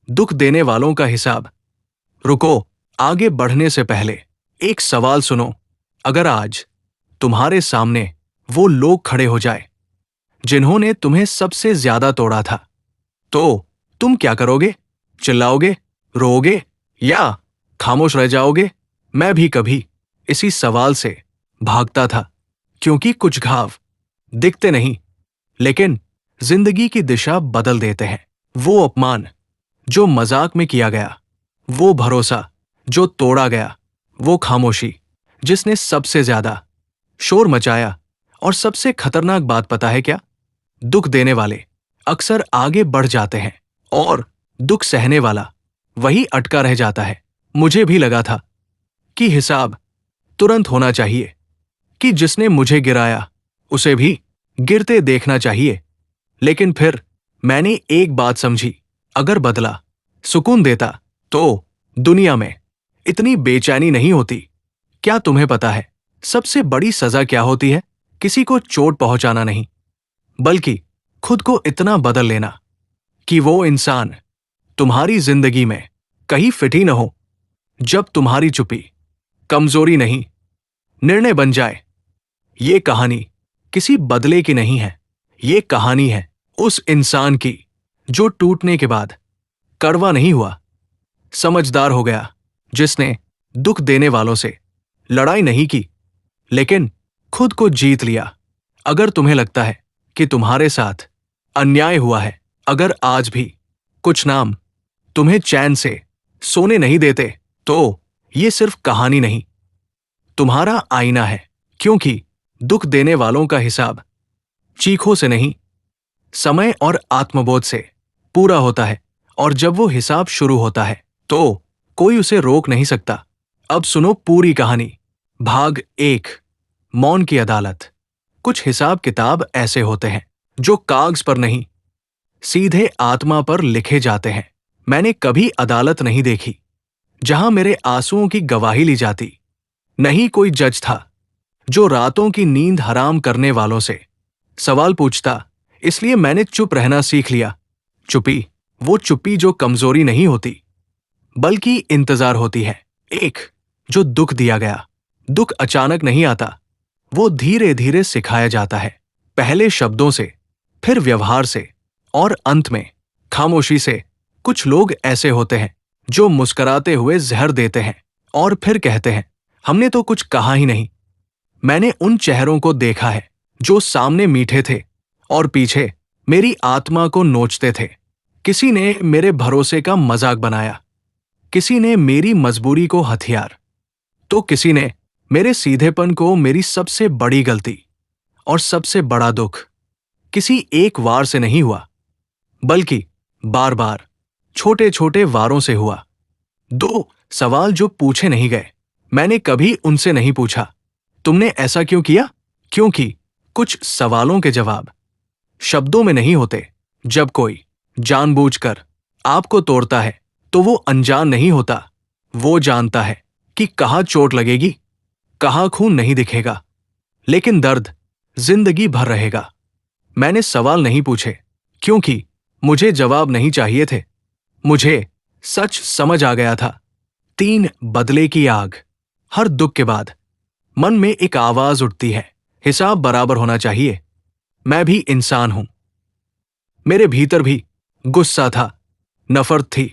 दुख देने वालों का हिसाब। रुको, आगे बढ़ने से पहले एक सवाल सुनो। अगर आज तुम्हारे सामने वो लोग खड़े हो जाए जिन्होंने तुम्हें सबसे ज्यादा तोड़ा था, तो तुम क्या करोगे? चिल्लाओगे, रोओगे या खामोश रह जाओगे? मैं भी कभी इसी सवाल से भागता था, क्योंकि कुछ घाव दिखते नहीं, लेकिन जिंदगी की दिशा बदल देते हैं। वो अपमान जो मजाक में किया गया, वो भरोसा जो तोड़ा गया, वो खामोशी जिसने सबसे ज्यादा शोर मचाया। और सबसे खतरनाक बात पता है क्या? दुख देने वाले अक्सर आगे बढ़ जाते हैं और दुख सहने वाला वही अटका रह जाता है। मुझे भी लगा था कि हिसाब तुरंत होना चाहिए, कि जिसने मुझे गिराया उसे भी गिरते देखना चाहिए। लेकिन फिर मैंने एक बात समझी, अगर बदला सुकून देता तो दुनिया में इतनी बेचैनी नहीं होती। क्या तुम्हें पता है सबसे बड़ी सजा क्या होती है? किसी को चोट पहुंचाना नहीं, बल्कि खुद को इतना बदल लेना कि वो इंसान तुम्हारी जिंदगी में कहीं फिट ही न हो। जब तुम्हारी चुप्पी कमजोरी नहीं, निर्णय बन जाए। ये कहानी किसी बदले की नहीं है, ये कहानी है उस इंसान की जो टूटने के बाद कड़वा नहीं हुआ, समझदार हो गया, जिसने दुख देने वालों से लड़ाई नहीं की, लेकिन खुद को जीत लिया। अगर तुम्हें लगता है कि तुम्हारे साथ अन्याय हुआ है, अगर आज भी कुछ नाम तुम्हें चैन से सोने नहीं देते, तो ये सिर्फ कहानी नहीं, तुम्हारा आईना है। क्योंकि दुख देने वालों का हिसाब चीखों से नहीं, समय और आत्मबोध से पूरा होता है। और जब वो हिसाब शुरू होता है तो कोई उसे रोक नहीं सकता। अब सुनो पूरी कहानी। भाग 1, मौन की अदालत। कुछ हिसाब किताब ऐसे होते हैं जो कागज पर नहीं, सीधे आत्मा पर लिखे जाते हैं। मैंने कभी अदालत नहीं देखी जहां मेरे आंसुओं की गवाही ली जाती। नहीं कोई जज था जो रातों की नींद हराम करने वालों से सवाल पूछता। इसलिए मैंने चुप रहना सीख लिया। चुप्पी, वो चुप्पी जो कमजोरी नहीं होती, बल्कि इंतजार होती है। एक जो दुख दिया गया। दुख अचानक नहीं आता, वो धीरे धीरे सिखाया जाता है। पहले शब्दों से, फिर व्यवहार से, और अंत में खामोशी से। कुछ लोग ऐसे होते हैं जो मुस्कुराते हुए जहर देते हैं और फिर कहते हैं, हमने तो कुछ कहा ही नहीं। मैंने उन चेहरों को देखा है जो सामने मीठे थे और पीछे मेरी आत्मा को नोचते थे। किसी ने मेरे भरोसे का मजाक बनाया, किसी ने मेरी मजबूरी को हथियार, तो किसी ने मेरे सीधेपन को मेरी सबसे बड़ी गलती। और सबसे बड़ा दुख किसी एक वार से नहीं हुआ, बल्कि बार बार छोटे छोटे वारों से हुआ। 2 सवाल जो पूछे नहीं गए। मैंने कभी उनसे नहीं पूछा, तुमने ऐसा क्यों किया? क्योंकि कुछ सवालों के जवाब शब्दों में नहीं होते। जब कोई जानबूझकर आपको तोड़ता है तो वो अनजान नहीं होता, वो जानता है कि कहाँ चोट लगेगी, कहाँ खून नहीं दिखेगा, लेकिन दर्द जिंदगी भर रहेगा। मैंने सवाल नहीं पूछे क्योंकि मुझे जवाब नहीं चाहिए थे, मुझे सच समझ आ गया था। 3 बदले की आग। हर दुख के बाद मन में एक आवाज उठती है, हिसाब बराबर होना चाहिए। मैं भी इंसान हूं, मेरे भीतर भी गुस्सा था, नफरत थी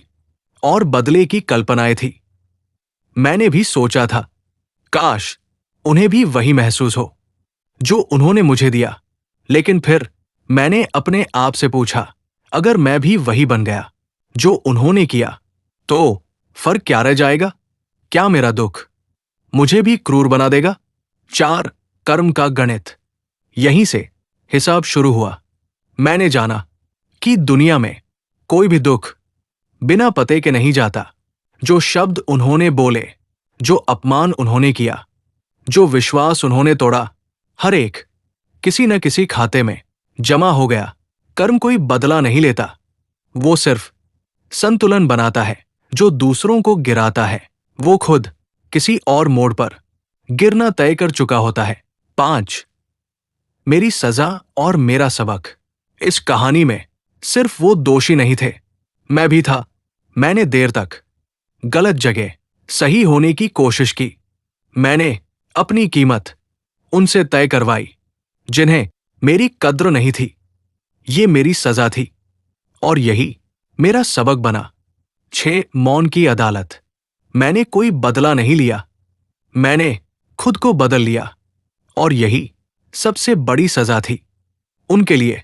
और बदले की कल्पनाएं थी। मैंने भी सोचा था, काश उन्हें भी वही महसूस हो जो उन्होंने मुझे दिया। लेकिन फिर मैंने अपने आप से पूछा, अगर मैं भी वही बन गया जो उन्होंने किया, तो फर्क क्या रह जाएगा? क्या मेरा दुख मुझे भी क्रूर बना देगा? 4 कर्म का गणित। यहीं से हिसाब शुरू हुआ। मैंने जाना कि दुनिया में कोई भी दुख बिना पते के नहीं जाता। जो शब्द उन्होंने बोले, जो अपमान उन्होंने किया, जो विश्वास उन्होंने तोड़ा, हर एक किसी न किसी खाते में जमा हो गया। कर्म कोई बदला नहीं लेता, वो सिर्फ संतुलन बनाता है। जो दूसरों को गिराता है, वो खुद किसी और मोड़ पर गिरना तय कर चुका होता है। 5 मेरी सजा और मेरा सबक। इस कहानी में सिर्फ वो दोषी नहीं थे, मैं भी था। मैंने देर तक गलत जगह सही होने की कोशिश की। मैंने अपनी कीमत उनसे तय करवाई जिन्हें मेरी कद्र नहीं थी। ये मेरी सजा थी और यही मेरा सबक बना। 6 मौन की अदालत। मैंने कोई बदला नहीं लिया, मैंने खुद को बदल लिया और यही सबसे बड़ी सजा थी उनके लिए,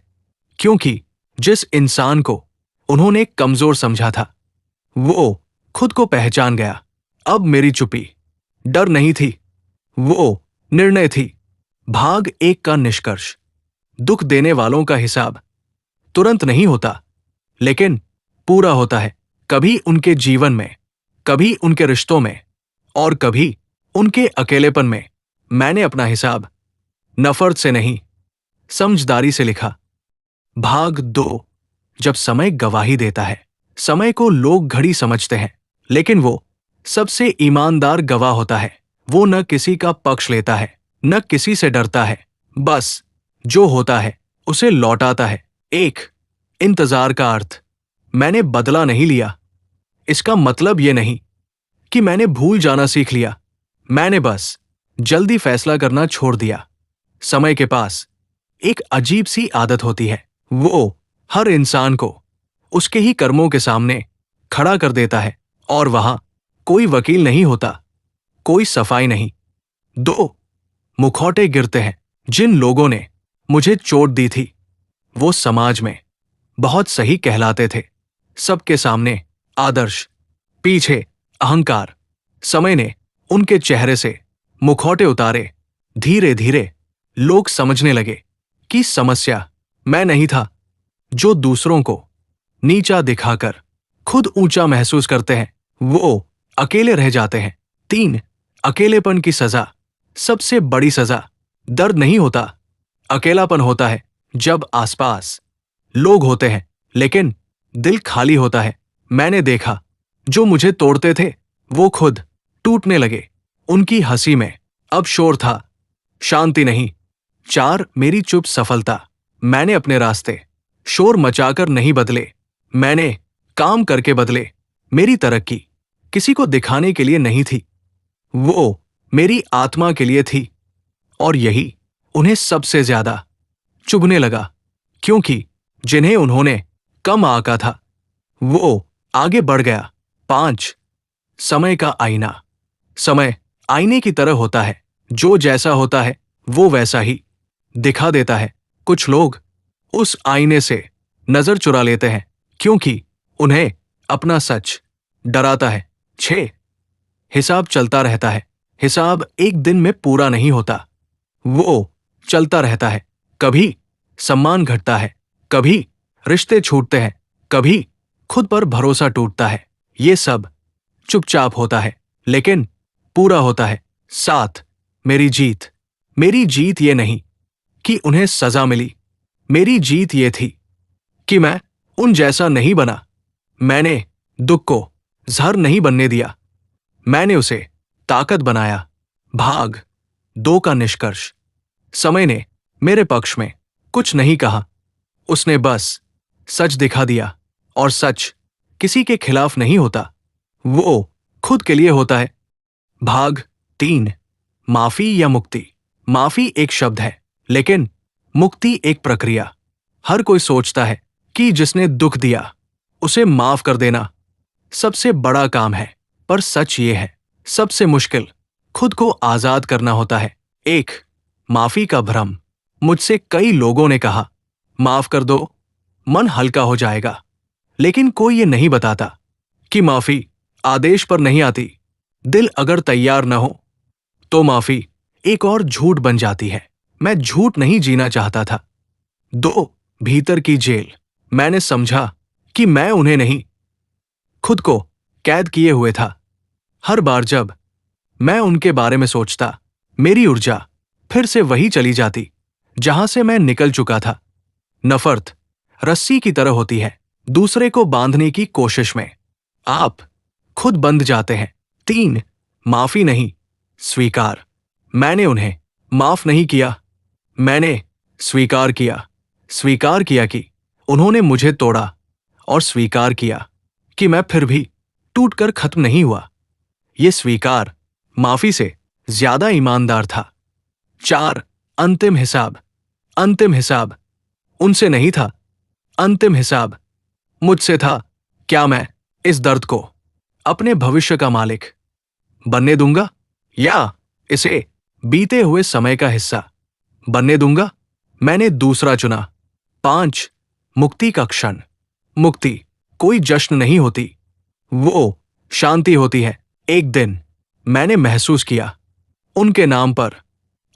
क्योंकि जिस इंसान को उन्होंने कमजोर समझा था वो खुद को पहचान गया। अब मेरी चुप्पी डर नहीं थी, वो निर्णय थी। भाग 1 का निष्कर्ष। दुख देने वालों का हिसाब तुरंत नहीं होता, लेकिन पूरा होता है। कभी उनके जीवन में, कभी उनके रिश्तों में और कभी उनके अकेलेपन में। मैंने अपना हिसाब नफरत से नहीं, समझदारी से लिखा। भाग 2। जब समय गवाही देता है। समय को लोग घड़ी समझते हैं, लेकिन वो सबसे ईमानदार गवाह होता है। वो न किसी का पक्ष लेता है, न किसी से डरता है, बस जो होता है उसे लौटाता है। 1 इंतजार का अर्थ। मैंने बदला नहीं लिया। इसका मतलब ये नहीं कि मैंने भूल जाना सीख लिया। मैंने बस जल्दी फैसला करना छोड़ दिया। समय के पास एक अजीब सी आदत होती है, वो हर इंसान को उसके ही कर्मों के सामने खड़ा कर देता है और वहां कोई वकील नहीं होता, कोई सफाई नहीं। 2 मुखौटे गिरते हैं। जिन लोगों ने मुझे चोट दी थी वो समाज में बहुत सही कहलाते थे। सबके सामने आदर्श, पीछे अहंकार। समय ने उनके चेहरे से मुखौटे उतारे। धीरे धीरे लोग समझने लगे कि समस्या मैं नहीं था। जो दूसरों को नीचा दिखाकर खुद ऊंचा महसूस करते हैं वो अकेले रह जाते हैं। 3 अकेलेपन की सजा। सबसे बड़ी सजा दर्द नहीं होता, अकेलापन होता है। जब आसपास लोग होते हैं लेकिन दिल खाली होता है। मैंने देखा जो मुझे तोड़ते थे वो खुद टूटने लगे। उनकी हंसी में अब शोर था, शांति नहीं। 4 मेरी चुप सफलता। मैंने अपने रास्ते शोर मचाकर नहीं बदले, मैंने काम करके बदले। मेरी तरक्की किसी को दिखाने के लिए नहीं थी, वो मेरी आत्मा के लिए थी। और यही उन्हें सबसे ज्यादा चुभने लगा, क्योंकि जिन्हें उन्होंने कम आंका था वो आगे बढ़ गया। 5 समय का आईना। समय आईने की तरह होता है, जो जैसा होता है वो वैसा ही दिखा देता है। कुछ लोग उस आईने से नजर चुरा लेते हैं क्योंकि उन्हें अपना सच डराता है। 6 हिसाब चलता रहता है। हिसाब एक दिन में पूरा नहीं होता, वो चलता रहता है। कभी सम्मान घटता है, कभी रिश्ते छूटते हैं, कभी खुद पर भरोसा टूटता है। ये सब चुपचाप होता है लेकिन पूरा होता है। 7 मेरी जीत। मेरी जीत ये नहीं कि उन्हें सजा मिली, मेरी जीत ये थी कि मैं उन जैसा नहीं बना। मैंने दुख को जहर नहीं बनने दिया, मैंने उसे ताकत बनाया। भाग 2 का निष्कर्ष। समय ने मेरे पक्ष में कुछ नहीं कहा, उसने बस सच दिखा दिया। और सच किसी के खिलाफ नहीं होता, वो खुद के लिए होता है। भाग 3 माफी या मुक्ति। माफी एक शब्द है लेकिन मुक्ति एक प्रक्रिया। हर कोई सोचता है कि जिसने दुख दिया उसे माफ कर देना सबसे बड़ा काम है, पर सच ये है सबसे मुश्किल खुद को आजाद करना होता है। 1 माफी का भ्रम। मुझसे कई लोगों ने कहा माफ कर दो, मन हल्का हो जाएगा, लेकिन कोई ये नहीं बताता कि माफी आदेश पर नहीं आती। दिल अगर तैयार न हो तो माफी एक और झूठ बन जाती है। मैं झूठ नहीं जीना चाहता था। 2 भीतर की जेल। मैंने समझा कि मैं उन्हें नहीं, खुद को कैद किए हुए था। हर बार जब मैं उनके बारे में सोचता, मेरी ऊर्जा फिर से वही चली जाती जहां से मैं निकल चुका था। नफरत रस्सी की तरह होती है, दूसरे को बांधने की कोशिश में आप खुद बंध जाते हैं। 3 माफी नहीं, स्वीकार। मैंने उन्हें माफ नहीं किया, मैंने स्वीकार किया। स्वीकार किया कि उन्होंने मुझे तोड़ा और स्वीकार किया कि मैं फिर भी टूटकर खत्म नहीं हुआ। ये स्वीकार माफी से ज्यादा ईमानदार था। 4 अंतिम हिसाब। अंतिम हिसाब उनसे नहीं था, अंतिम हिसाब मुझसे था। क्या मैं इस दर्द को अपने भविष्य का मालिक बनने दूंगा, या इसे बीते हुए समय का हिस्सा बनने दूंगा? मैंने दूसरा चुना। 5 मुक्ति का क्षण। मुक्ति कोई जश्न नहीं होती, वो शांति होती है। एक दिन मैंने महसूस किया, उनके नाम पर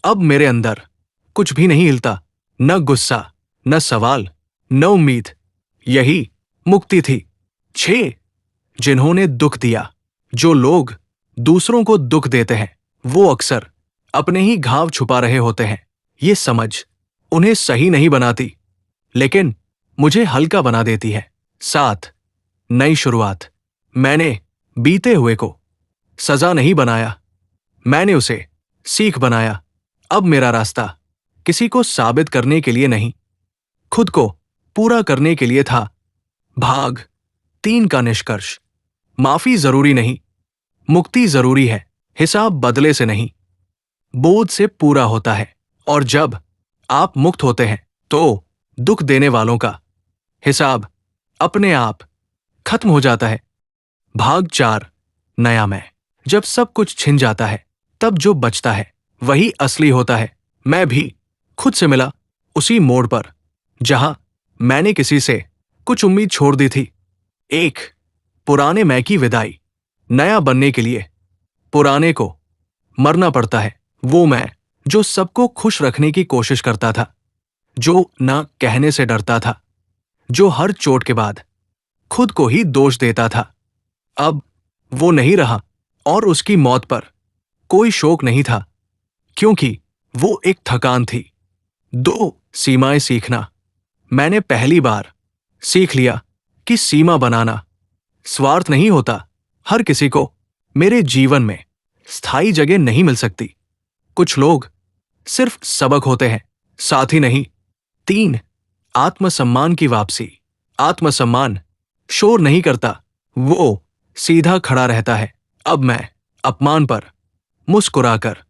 अब मेरे अंदर कुछ भी नहीं हिलता, न गुस्सा, न सवाल, न उम्मीद। यही मुक्ति थी। 6 जिन्होंने दुख दिया। जो लोग दूसरों को दुख देते हैं वो अक्सर अपने ही घाव छुपा रहे होते हैं। ये समझ उन्हें सही नहीं बनाती, लेकिन मुझे हल्का बना देती है। 7 नई शुरुआत। मैंने बीते हुए को सजा नहीं बनाया, मैंने उसे सीख बनाया। अब मेरा रास्ता किसी को साबित करने के लिए नहीं, खुद को पूरा करने के लिए था। भाग 3 का निष्कर्ष। माफी जरूरी नहीं, मुक्ति जरूरी है। हिसाब बदले से नहीं, बोझ से पूरा होता है। और जब आप मुक्त होते हैं तो दुख देने वालों का हिसाब अपने आप खत्म हो जाता है। भाग 4 नया मैं। जब सब कुछ छिन जाता है तब जो बचता है वही असली होता है। मैं भी खुद से मिला उसी मोड़ पर जहां मैंने किसी से कुछ उम्मीद छोड़ दी थी। एक पुराने मैं की विदाई। नया बनने के लिए पुराने को मरना पड़ता है। वो मैं जो सबको खुश रखने की कोशिश करता था, जो ना कहने से डरता था, जो हर चोट के बाद खुद को ही दोष देता था, अब वो नहीं रहा। और उसकी मौत पर कोई शोक नहीं था, क्योंकि वो एक थकान थी। 2 सीमाएं सीखना। मैंने पहली बार सीख लिया कि सीमा बनाना स्वार्थ नहीं होता। हर किसी को मेरे जीवन में स्थायी जगह नहीं मिल सकती। कुछ लोग सिर्फ सबक होते हैं, साथी नहीं। 3 आत्मसम्मान की वापसी। आत्मसम्मान शोर नहीं करता, वो सीधा खड़ा रहता है। अब मैं अपमान पर मुस्कुराकर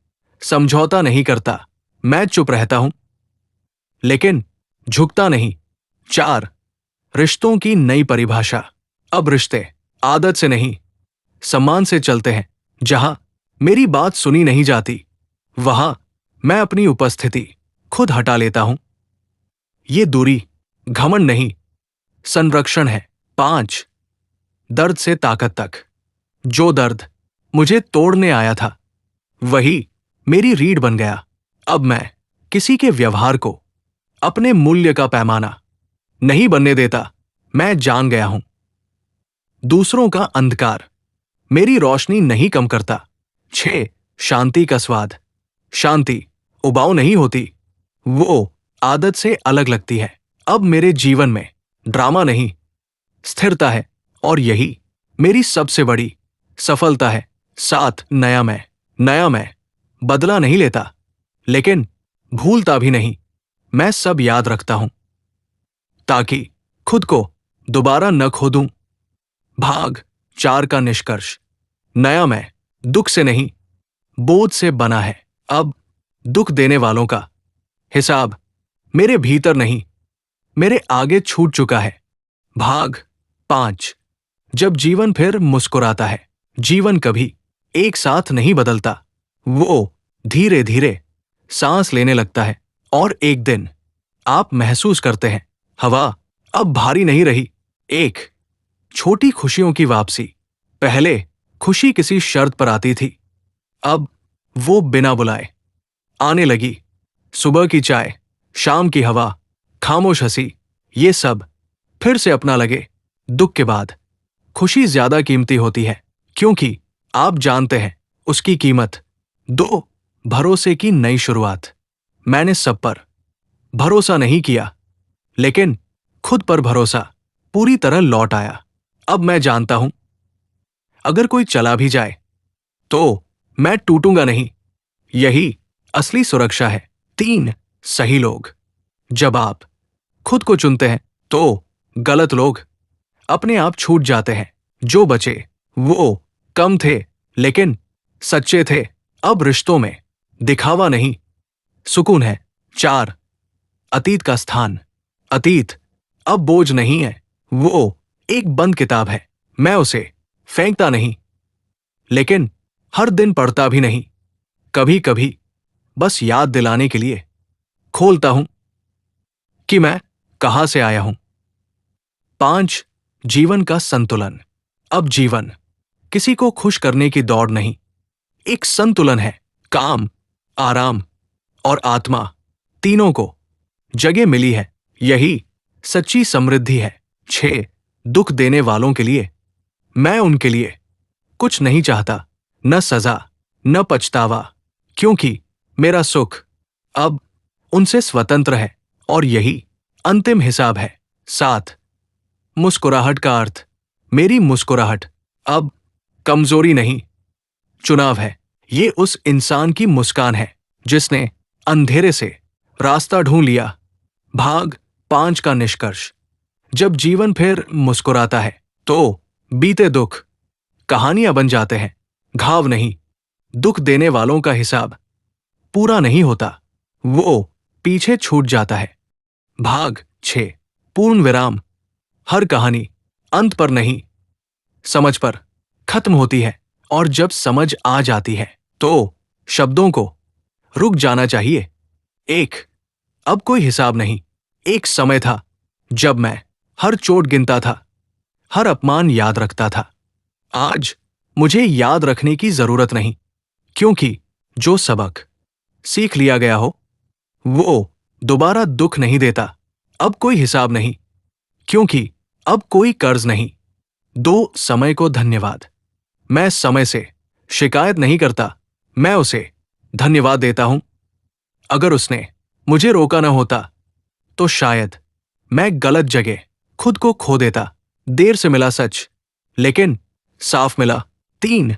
समझौता नहीं करता। मैं चुप रहता हूं, लेकिन झुकता नहीं। 4 रिश्तों की नई परिभाषा। अब रिश्ते आदत से नहीं, सम्मान से चलते हैं। जहां मेरी बात सुनी नहीं जाती, वहां मैं अपनी उपस्थिति खुद हटा लेता हूं। ये दूरी घमंड नहीं, संरक्षण है। 5 दर्द से ताकत तक। जो दर्द मुझे तोड़ने आया था वही मेरी रीढ़ बन गया। अब मैं किसी के व्यवहार को अपने मूल्य का पैमाना नहीं बनने देता। मैं जान गया हूं, दूसरों का अंधकार मेरी रोशनी नहीं कम करता। 6 शांति का स्वाद। शांति उबाऊ नहीं होती, वो आदत से अलग लगती है। अब मेरे जीवन में ड्रामा नहीं, स्थिरता है, और यही मेरी सबसे बड़ी सफलता है। 7 नया मैं। नया मैं बदला नहीं लेता, लेकिन भूलता भी नहीं। मैं सब याद रखता हूं ताकि खुद को दोबारा न खो दूं। भाग 4 का निष्कर्ष। नया मैं दुख से नहीं, बोझ से बना है। अब दुख देने वालों का हिसाब मेरे भीतर नहीं, मेरे आगे छूट चुका है। भाग 5 जब जीवन फिर मुस्कुराता है। जीवन कभी एक साथ नहीं बदलता, वो धीरे धीरे सांस लेने लगता है। और एक दिन आप महसूस करते हैं, हवा अब भारी नहीं रही। 1 छोटी खुशियों की वापसी। पहले खुशी किसी शर्त पर आती थी, अब वो बिना बुलाए आने लगी। सुबह की चाय, शाम की हवा, खामोश हंसी, ये सब फिर से अपना लगे। दुख के बाद खुशी ज्यादा कीमती होती है, क्योंकि आप जानते हैं उसकी कीमत। 2 भरोसे की नई शुरुआत। मैंने सब पर भरोसा नहीं किया, लेकिन खुद पर भरोसा पूरी तरह लौट आया। अब मैं जानता हूं, अगर कोई चला भी जाए तो मैं टूटूंगा नहीं। यही असली सुरक्षा है। 3 सही लोग। जब आप खुद को चुनते हैं तो गलत लोग अपने आप छूट जाते हैं। जो बचे वो कम थे, लेकिन सच्चे थे। अब रिश्तों में दिखावा नहीं, सुकून है। 4, अतीत का स्थान। अतीत अब बोझ नहीं है, वो एक बंद किताब है। मैं उसे फेंकता नहीं, लेकिन हर दिन पढ़ता भी नहीं। कभी कभी बस याद दिलाने के लिए खोलता हूं कि मैं कहां से आया हूं। 5, जीवन का संतुलन। अब जीवन किसी को खुश करने की दौड़ नहीं, एक संतुलन है। काम, आराम और आत्मा, तीनों को जगह मिली है, यही सच्ची समृद्धि है। 6, दुख देने वालों के लिए मैं उनके लिए कुछ नहीं चाहता, न सजा न पछतावा, क्योंकि मेरा सुख अब उनसे स्वतंत्र है और यही अंतिम हिसाब है। 7, मुस्कुराहट का अर्थ। मेरी मुस्कुराहट अब कमजोरी नहीं, चुनाव है। ये उस इंसान की मुस्कान है जिसने अंधेरे से रास्ता ढूंढ लिया। भाग 5 का निष्कर्ष। जब जीवन फिर मुस्कुराता है तो बीते दुख कहानियां बन जाते हैं, घाव नहीं। दुख देने वालों का हिसाब पूरा नहीं होता, वो पीछे छूट जाता है। भाग 6, पूर्ण विराम। हर कहानी अंत पर नहीं, समझ पर खत्म होती है, और जब समझ आ जाती है तो शब्दों को रुक जाना चाहिए। 1, अब कोई हिसाब नहीं। एक समय था जब मैं हर चोट गिनता था, हर अपमान याद रखता था। आज मुझे याद रखने की जरूरत नहीं, क्योंकि जो सबक सीख लिया गया हो वो दोबारा दुख नहीं देता। अब कोई हिसाब नहीं, क्योंकि अब कोई कर्ज नहीं। 2, समय को धन्यवाद। मैं समय से शिकायत नहीं करता, मैं उसे धन्यवाद देता हूं। अगर उसने मुझे रोका न होता तो शायद मैं गलत जगह खुद को खो देता। देर से मिला सच, लेकिन साफ मिला। 3,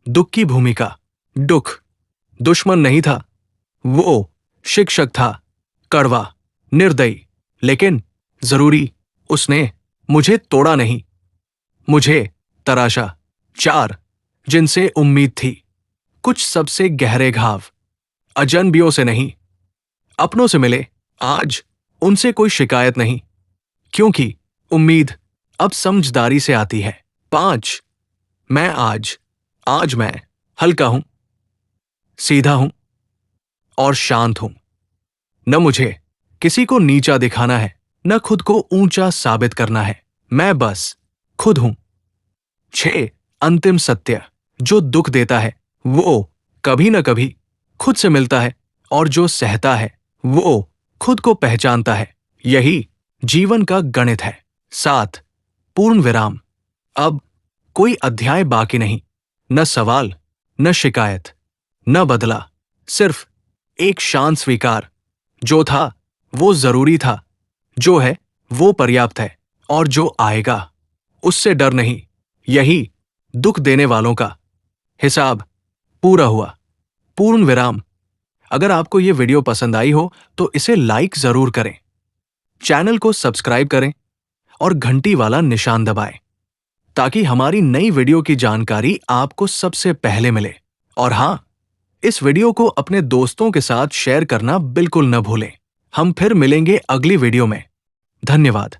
दुख की भूमिका। दुख दुश्मन नहीं था, वो शिक्षक था, कड़वा, निर्दयी, लेकिन जरूरी। उसने मुझे तोड़ा नहीं, मुझे तराशा। 4, जिनसे उम्मीद थी। कुछ सबसे गहरे घाव अजनबियों से नहीं, अपनों से मिले। आज उनसे कोई शिकायत नहीं, क्योंकि उम्मीद अब समझदारी से आती है। 5, मैं आज मैं हल्का हूं, सीधा हूं और शांत हूं। न मुझे किसी को नीचा दिखाना है, न खुद को ऊंचा साबित करना है, मैं बस खुद हूं। 6, अंतिम सत्य। जो दुख देता है वो कभी न कभी खुद से मिलता है, और जो सहता है वो खुद को पहचानता है। यही जीवन का गणित है। 7, पूर्ण विराम। अब कोई अध्याय बाकी नहीं, न सवाल, न शिकायत, न बदला, सिर्फ एक शांत स्वीकार। जो था वो जरूरी था, जो है वो पर्याप्त है, और जो आएगा उससे डर नहीं। यही दुख देने वालों का हिसाब पूरा हुआ। पूर्ण विराम। अगर आपको ये वीडियो पसंद आई हो तो इसे लाइक जरूर करें, चैनल को सब्सक्राइब करें और घंटी वाला निशान दबाएं, ताकि हमारी नई वीडियो की जानकारी आपको सबसे पहले मिले। और हां, इस वीडियो को अपने दोस्तों के साथ शेयर करना बिल्कुल न भूलें। हम फिर मिलेंगे अगली वीडियो में। धन्यवाद।